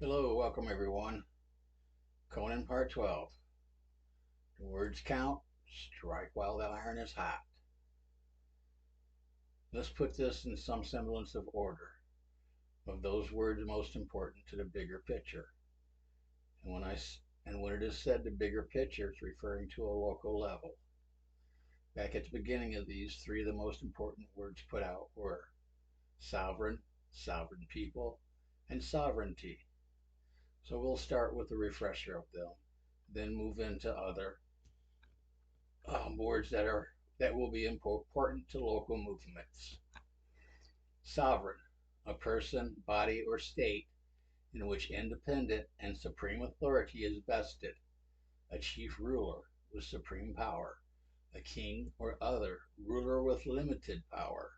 Hello, welcome everyone. Conan Part 12. The words count, strike while the iron is hot. Let's put this in some semblance of order of those words most important to the bigger picture. And when it is said the bigger picture, it's referring to a local level. Back at the beginning of these, three of the most important words put out were sovereign, sovereign people, and sovereignty. So we'll start with a refresher of them, then move into other words that will be important to local movements. Sovereign, a person, body, or state in which independent and supreme authority is vested, a chief ruler with supreme power, a king or other ruler with limited power.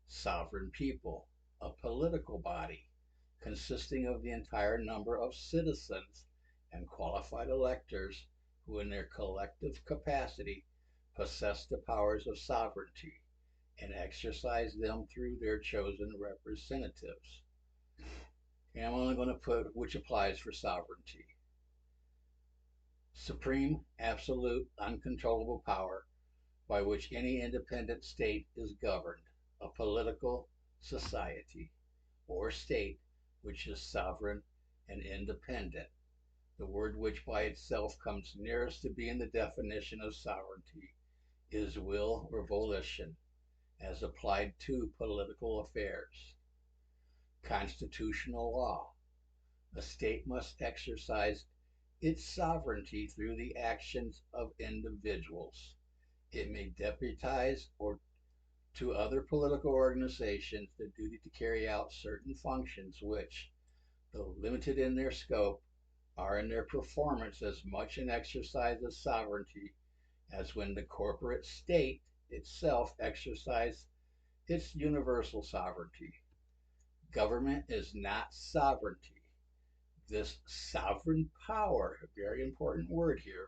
Sovereign people, a political body consisting of the entire number of citizens and qualified electors who in their collective capacity possess the powers of sovereignty and exercise them through their chosen representatives. And I'm only going to put which applies for sovereignty. Supreme, absolute, uncontrollable power by which any independent state is governed, a political society or state which is sovereign and independent, the word which by itself comes nearest to being the definition of sovereignty is will or volition as applied to political affairs. Constitutional law. A state must exercise its sovereignty through the actions of individuals. It may deputize or to other political organizations the duty to carry out certain functions which, though limited in their scope, are in their performance as much an exercise of sovereignty as when the corporate state itself exercised its universal sovereignty. Government is not sovereignty. This sovereign power, a very important word here,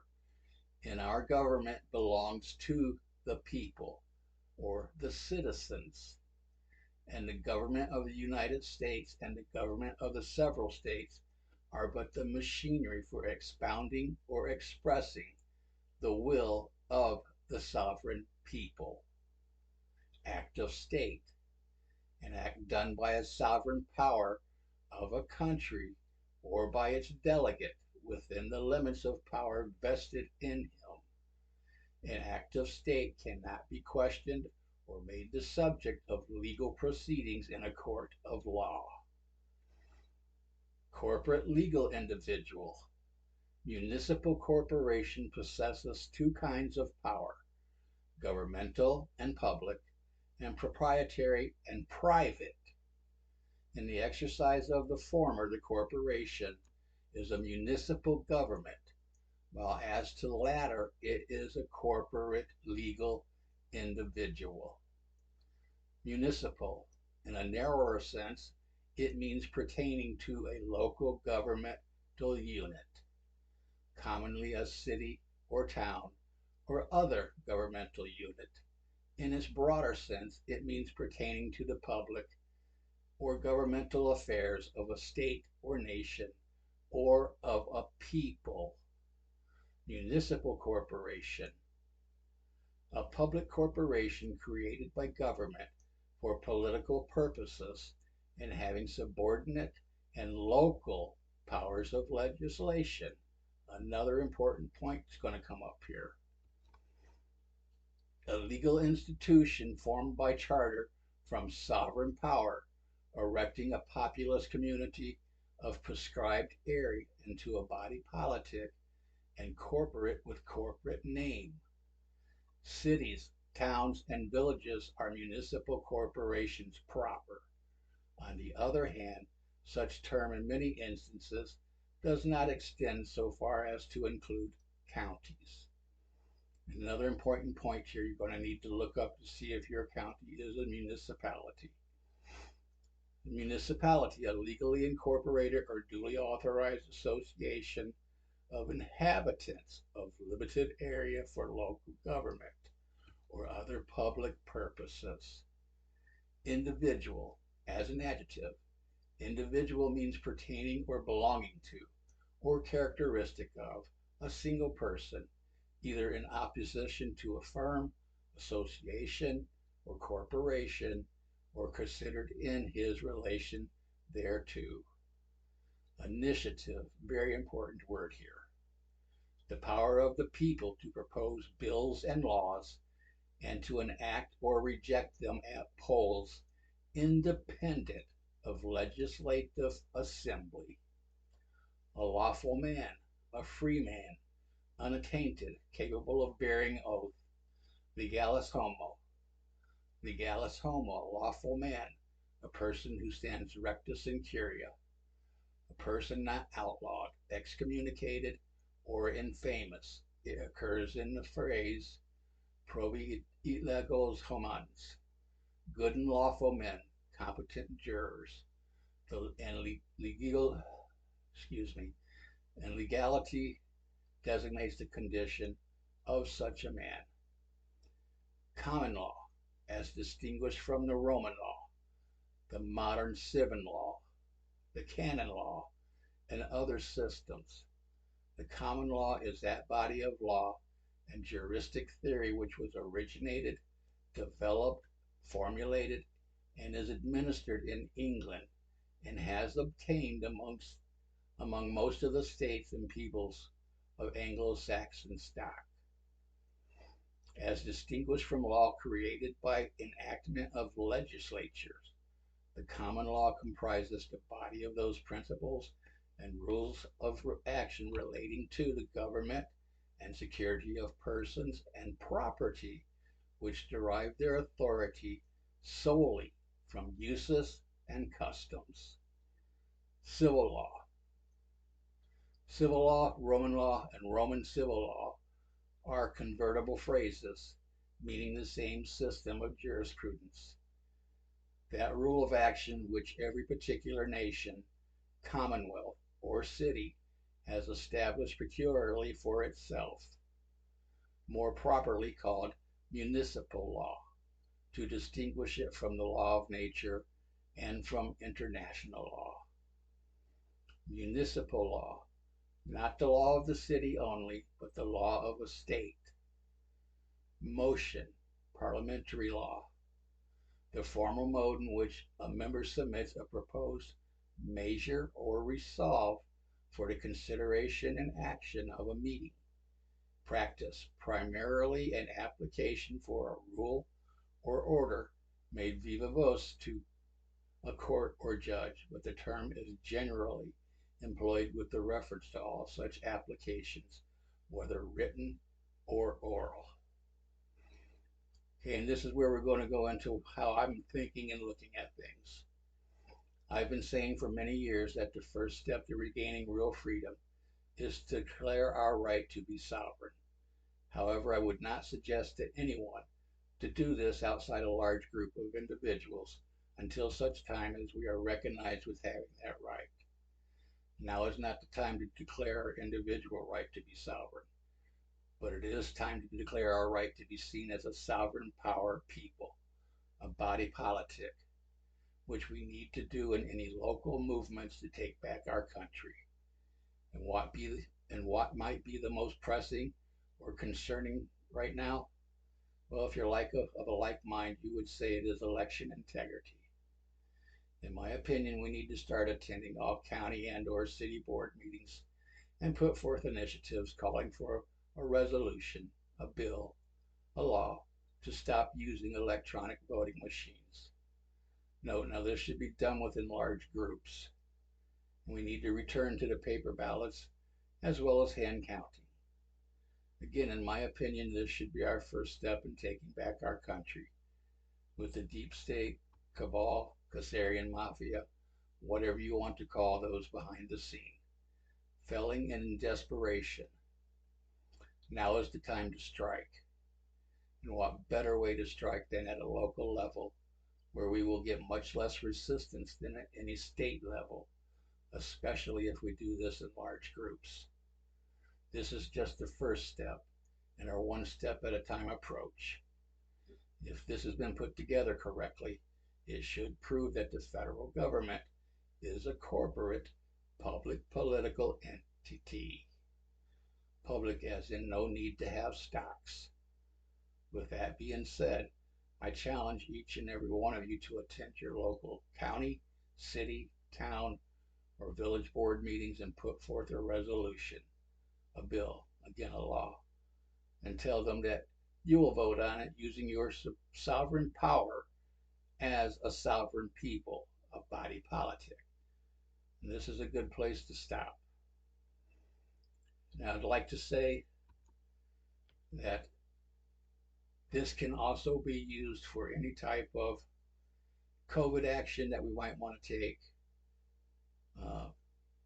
in our government belongs to the people or the citizens. And the government of the United States and the government of the several states are but the machinery for expounding or expressing the will of the sovereign people. Act of state, an act done by a sovereign power of a country or by its delegate within the limits of power vested in him. An act of state cannot be questioned or made the subject of legal proceedings in a court of law. Corporate legal individual. Municipal corporation possesses two kinds of power, governmental and public, and proprietary and private. In the exercise of the former, the corporation is a municipal government, while as to the latter, it is a corporate legal individual. Municipal, in a narrower sense, it means pertaining to a local governmental unit, commonly a city or town or other governmental unit. In its broader sense, it means pertaining to the public or governmental affairs of a state or nation or of a people. Municipal corporation, a public corporation created by government for political purposes and having subordinate and local powers of legislation. Another important point is going to come up here. A legal institution formed by charter from sovereign power, erecting a populous community of prescribed area into a body politic and corporate with corporate name. Cities, towns, and villages are municipal corporations proper. On the other hand, such term in many instances does not extend so far as to include counties. Another important point here you're going to need to look up to see if your county is a municipality. A municipality, a legally incorporated or duly authorized association of inhabitants of limited area for local government or other public purposes. Individual, as an adjective, Individual means pertaining or belonging to, or characteristic of, a single person, either in opposition to a firm, association, or corporation, or considered in his relation thereto. Initiative, very important word here. The power of the people to propose bills and laws and to enact or reject them at polls independent of legislative assembly. A lawful man, a free man, unattainted, capable of bearing oath. Legalis homo. Legalis homo, a lawful man, a person who stands rectus in curia, a person not outlawed, excommunicated, or infamous. It occurs in the phrase probi et legos homines, good and lawful men, competent jurors, and and legality designates the condition of such a man. Common law, as distinguished from the Roman law, the modern civil law, the canon law, and other systems. The common law is that body of law and juristic theory which was originated, developed, formulated, and is administered in England and has obtained among most of the states and peoples of Anglo-Saxon stock. As distinguished from law created by enactment of legislatures, the common law comprises the body of those principles and rules of action relating to the government and security of persons and property which derive their authority solely from uses and customs. Civil law. Civil law, and Roman civil law are convertible phrases meaning the same system of jurisprudence. That rule of action which every particular nation, commonwealth, or city has established peculiarly for itself, more properly called municipal law, to distinguish it from the law of nature and from international law. Municipal law, not the law of the city only, but the law of a state. Motion, parliamentary law, the formal mode in which a member submits a proposed measure or resolve for the consideration and action of a meeting. Practice, primarily an application for a rule or order made viva voce to a court or judge, but the term is generally employed with the reference to all such applications, whether written or oral. Okay, and this is where we're going to go into how I'm thinking and looking at things. I've been saying for many years that the first step to regaining real freedom is to declare our right to be sovereign. However, I would not suggest to anyone to do this outside a large group of individuals until such time as we are recognized with having that right. Now is not the time to declare our individual right to be sovereign, but it is time to declare our right to be seen as a sovereign power people, a body politic, which we need to do in any local movements to take back our country. And what might be the most pressing or concerning right now? Well, if you're of a like mind, you would say it is election integrity. In my opinion, we need to start attending all county and or city board meetings and put forth initiatives calling for a resolution, a bill, a law to stop using electronic voting machines. Note, now this should be done within large groups. We need to return to the paper ballots as well as hand counting. Again, in my opinion, this should be our first step in taking back our country with the deep state, cabal, Khazarian mafia, whatever you want to call those behind the scene, failing in desperation. Now is the time to strike. And what better way to strike than at a local level where we will get much less resistance than at any state level, especially if we do this in large groups. This is just the first step in our one step at a time approach. If this has been put together correctly, it should prove that the federal government is a corporate public political entity. Public as in no need to have stocks. With that being said, I challenge each and every one of you to attend your local county, city, town, or village board meetings and put forth a resolution, a bill, again a law, and tell them that you will vote on it using your sovereign power as a sovereign people of body politic. And this is a good place to stop. Now, I'd like to say that this can also be used for any type of COVID action that we might want to take.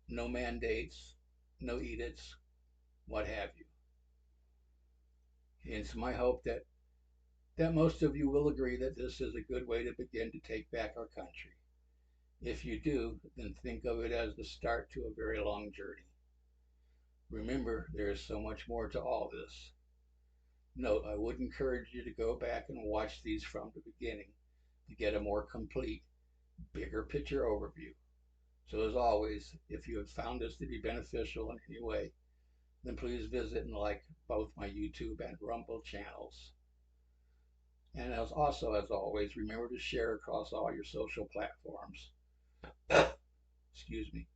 No mandates, no edicts, what have you. And it's my hope that most of you will agree that this is a good way to begin to take back our country. If you do, then think of it as the start to a very long journey. Remember, there is so much more to all this. Note, I would encourage you to go back and watch these from the beginning to get a more complete, bigger picture overview. So as always, if you have found this to be beneficial in any way, then please visit and like both my YouTube and Rumble channels. And as always, remember to share across all your social platforms. Excuse me.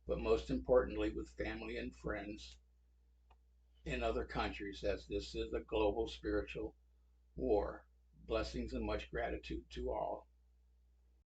But most importantly, with family and friends in other countries, as this is a global spiritual war. Blessings and much gratitude to all.